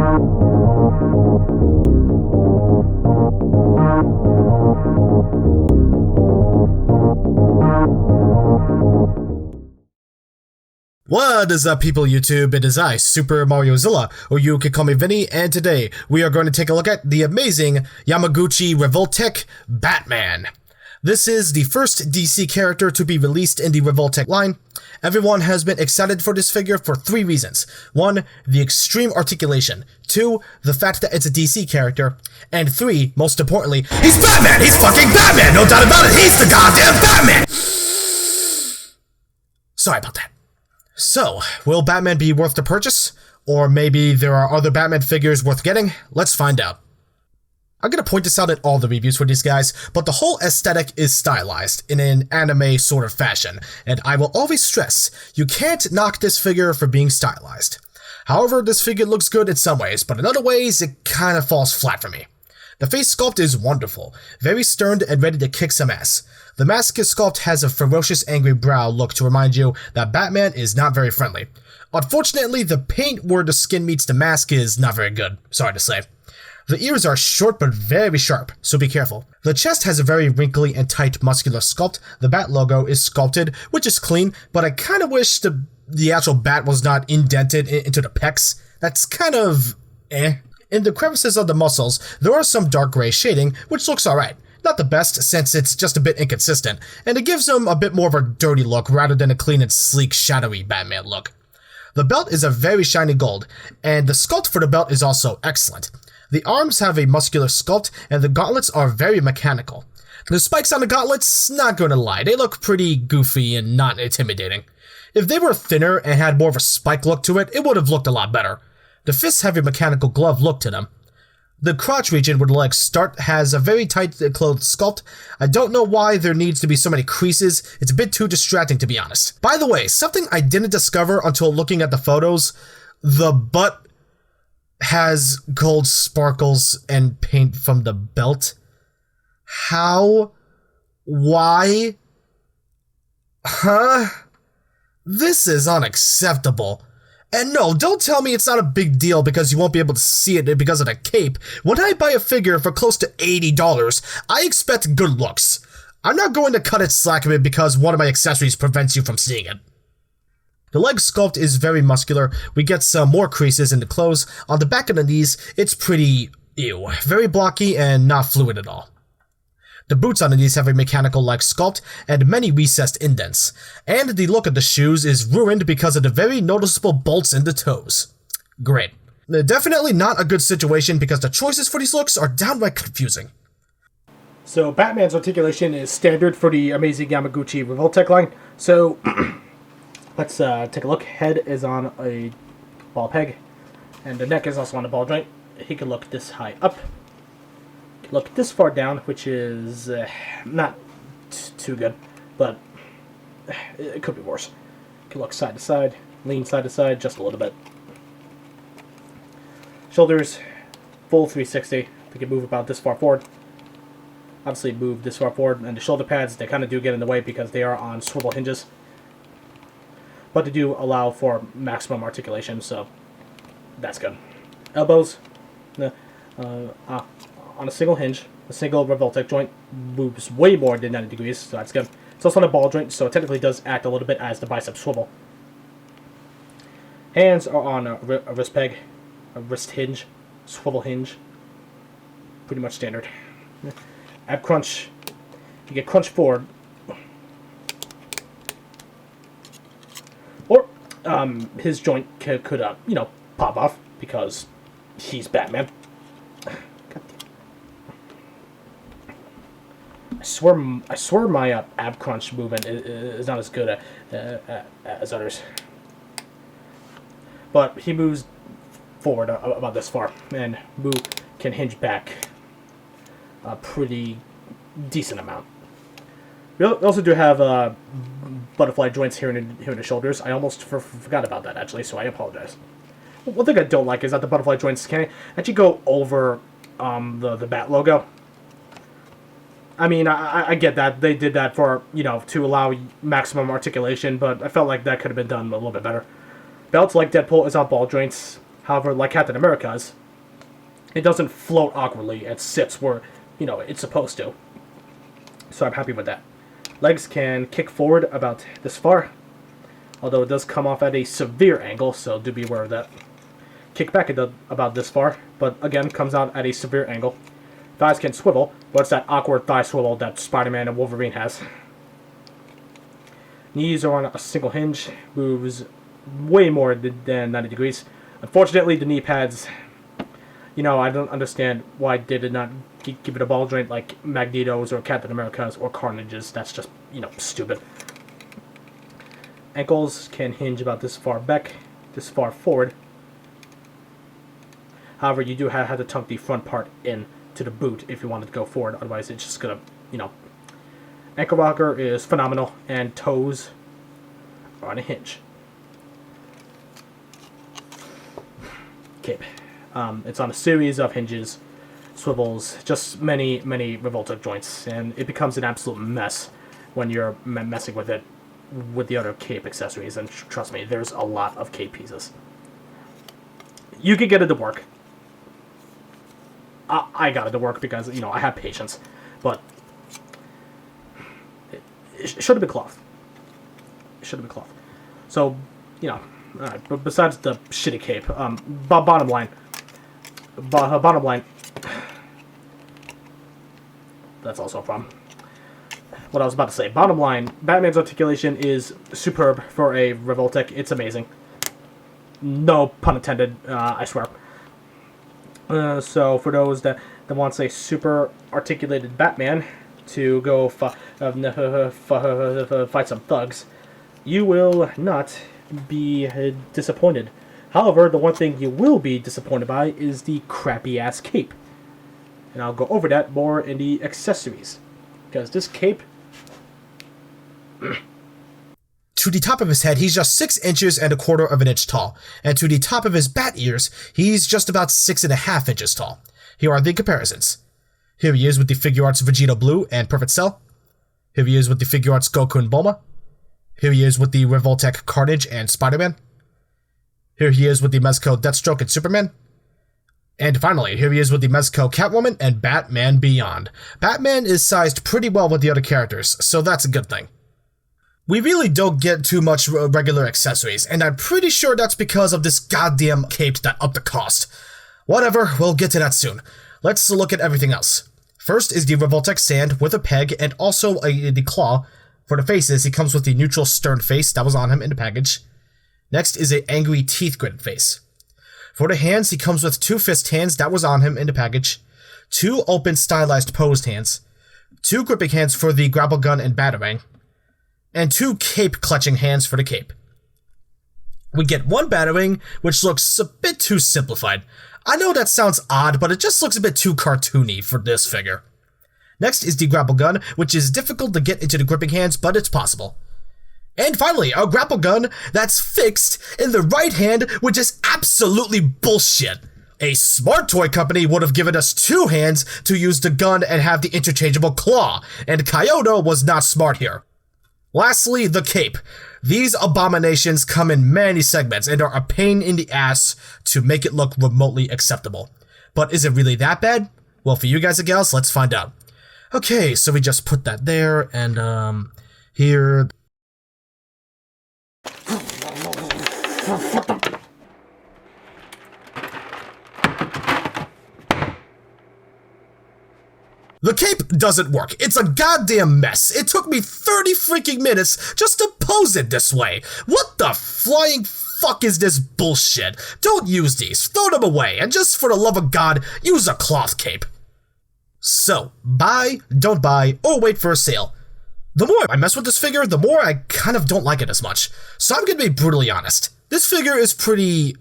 What is up, people YouTube? It is I, Super Mariozilla, or you can call me Vinny, and today we are going to take a look at the amazing Yamaguchi Revoltech Batman. This is the first DC character to be released in the Revoltech line. Everyone has been excited for this figure for 3 reasons. 1, the extreme articulation. 2, the fact that it's a DC character. And 3, most importantly, he's Batman! He's fucking Batman! No doubt about it! He's the goddamn Batman! Sorry about that. So, will Batman be worth the purchase? Or maybe there are other Batman figures worth getting? Let's find out. I'm gonna point this out in all the reviews for these guys, but the whole aesthetic is stylized in an anime sort of fashion, and I will always stress, you can't knock this figure for being stylized. However, this figure looks good in some ways, but in other ways, it kinda falls flat for me. The face sculpt is wonderful, very stern and ready to kick some ass. The mask sculpt has a ferocious angry brow look to remind you that Batman is not very friendly. Unfortunately, the paint where the skin meets the mask is not very good, sorry to say. The ears are short but very sharp, so be careful. The chest has a very wrinkly and tight muscular sculpt. The bat logo is sculpted, which is clean, but I kinda wish the actual bat was not indented into the pecs. That's kind of eh. In the crevices of the muscles, there are some dark gray shading, which looks alright. Not the best, since it's just a bit inconsistent, and it gives him a bit more of a dirty look rather than a clean and sleek, shadowy Batman look. The belt is a very shiny gold, and the sculpt for the belt is also excellent. The arms have a muscular sculpt, and the gauntlets are very mechanical. The spikes on the gauntlets, not gonna lie, they look pretty goofy and not intimidating. If they were thinner and had more of a spike look to it, it would have looked a lot better. The fists have a mechanical glove look to them. The crotch region where the legs start has a very tight clothed sculpt. I don't know why there needs to be so many creases, it's a bit too distracting to be honest. By the way, something I didn't discover until looking at the photos, the butt has gold sparkles and paint from the belt. How? Why? Huh? This is unacceptable. And no, don't tell me it's not a big deal because you won't be able to see it because of the cape. When I buy a figure for close to $80, I expect good looks. I'm not going to cut it slack a bit because one of my accessories prevents you from seeing it. The leg sculpt is very muscular. We get some more creases in the clothes. On the back of the knees, it's pretty ew. Very blocky and not fluid at all. The boots on the knees have a mechanical-like sculpt and many recessed indents, and the look of the shoes is ruined because of the very noticeable bolts in the toes. Great. Definitely not a good situation because the choices for these looks are downright confusing. So Batman's articulation is standard for the amazing Yamaguchi Revoltech line, so let's take a look. Head is on a ball peg, and the neck is also on a ball joint. He can look this high up. Look this far down, which is not too good, but it could be worse. You can look side to side, lean side to side just a little bit. Shoulders, full 360. They can move about this far forward. Obviously move this far forward, and the shoulder pads, they kind of do get in the way because they are on swivel hinges. But they do allow for maximum articulation, so that's good. Elbows, on a single hinge, a single Revoltech joint moves way more than 90 degrees, so that's good. It's also on a ball joint, so it technically does act a little bit as the bicep swivel. Hands are on a wrist peg, a wrist hinge, swivel hinge. Pretty much standard. Ab crunch, you get crunch forward. Or his joint could pop off because he's Batman. I swear my ab crunch movement is not as good as others. But he moves forward about this far, and Moo can hinge back a pretty decent amount. We also do have butterfly joints here in the shoulders. I almost forgot about that, actually, so I apologize. One thing I don't like is that the butterfly joints can actually go over the bat logo. I mean, I get that. They did that for, to allow maximum articulation, but I felt like that could have been done a little bit better. Belt, like Deadpool, is on ball joints. However, like Captain America's, it doesn't float awkwardly. It sits where, it's supposed to. So I'm happy with that. Legs can kick forward about this far, although it does come off at a severe angle, so do be aware of that. Kick back about this far, but again, comes out at a severe angle. Thighs can swivel, but it's that awkward thigh swivel that Spider-Man and Wolverine has. Knees are on a single hinge, moves way more than 90 degrees. Unfortunately, the knee pads, I don't understand why they did not give it a ball joint like Magneto's or Captain America's or Carnage's. That's just, stupid. Ankles can hinge about this far back, this far forward. However, you do have to tuck the front part in to the boot if you wanted to go forward. Otherwise, it's just gonna, Ankle rocker is phenomenal, and toes are on a hinge. Cape. It's on a series of hinges, swivels, just many Revoltech joints, and it becomes an absolute mess when you're messing with it with the other cape accessories, and trust me, there's a lot of cape pieces. You can get it to work. I got it to work because, I have patience, but it should have been cloth. It should have been cloth. So, alright, but besides the shitty cape, bottom line, that's also a problem. What I was about to say, bottom line, Batman's articulation is superb for a Revoltech. It's amazing. No pun intended, I swear. So for those that wants a super articulated Batman to go fight some thugs, you will not be disappointed. However, the one thing you will be disappointed by is the crappy-ass cape. And I'll go over that more in the accessories. Because this cape... To the top of his head, he's just 6 inches and 1/4 of an inch tall. And to the top of his bat ears, he's just about 6.5 inches tall. Here are the comparisons. Here he is with the Figure Arts Vegeta Blue and Perfect Cell. Here he is with the Figure Arts Goku and Bulma. Here he is with the Revoltech Carnage and Spider-Man. Here he is with the Mezco Deathstroke and Superman. And finally, here he is with the Mezco Catwoman and Batman Beyond. Batman is sized pretty well with the other characters, so that's a good thing. We really don't get too much regular accessories, and I'm pretty sure that's because of this goddamn cape that upped the cost. Whatever, we'll get to that soon. Let's look at everything else. First is the Revoltech Sand with a peg and also the claw. For the faces, he comes with the neutral stern face that was on him in the package. Next is a angry teeth gritted face. For the hands, he comes with 2 fist hands that was on him in the package, 2 open stylized posed hands, 2 gripping hands for the grapple gun and batarang, and 2 cape clutching hands for the cape. We get 1 batarang, which looks a bit too simplified. I know that sounds odd, but it just looks a bit too cartoony for this figure. Next is the grapple gun, which is difficult to get into the gripping hands, but it's possible. And finally, a grapple gun that's fixed in the right hand, which is absolutely bullshit. A smart toy company would have given us 2 hands to use the gun and have the interchangeable claw, and Kaiyodo was not smart here. Lastly, the cape. These abominations come in many segments and are a pain in the ass to make it look remotely acceptable. But is it really that bad? Well, for you guys and gals, let's find out. Okay, so we just put that there, and, here... The cape doesn't work. It's a goddamn mess. It took me 30 freaking minutes just to pose it this way. What the flying fuck is this bullshit? Don't use these. Throw them away. And just for the love of God, use a cloth cape. So, buy, don't buy, or wait for a sale. The more I mess with this figure, the more I kind of don't like it as much. So I'm gonna be brutally honest. This figure is pretty...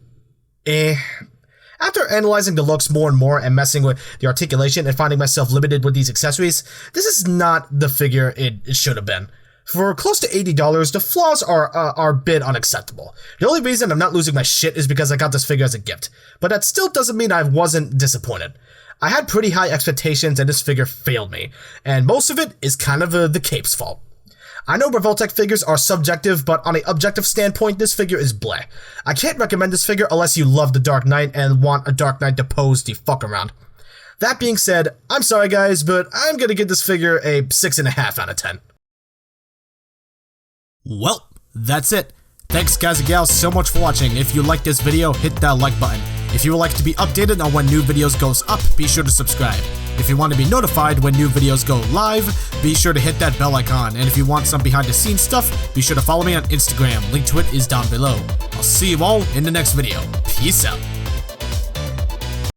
After analyzing the looks more and more and messing with the articulation and finding myself limited with these accessories, this is not the figure it should have been. For close to $80, the flaws are a bit unacceptable. The only reason I'm not losing my shit is because I got this figure as a gift, but that still doesn't mean I wasn't disappointed. I had pretty high expectations and this figure failed me, and most of it is kind of the cape's fault. I know Revoltech figures are subjective, but on an objective standpoint, this figure is bleh. I can't recommend this figure unless you love the Dark Knight and want a Dark Knight to pose the fuck around. That being said, I'm sorry guys, but I'm gonna give this figure a 6.5 out of 10. Well, that's it. Thanks guys and gals so much for watching. If you liked this video, hit that like button. If you would like to be updated on when new videos goes up, be sure to subscribe. If you want to be notified when new videos go live, be sure to hit that bell icon. And if you want some behind the scenes stuff, be sure to follow me on Instagram. Link to it is down below. I'll see you all in the next video. Peace out.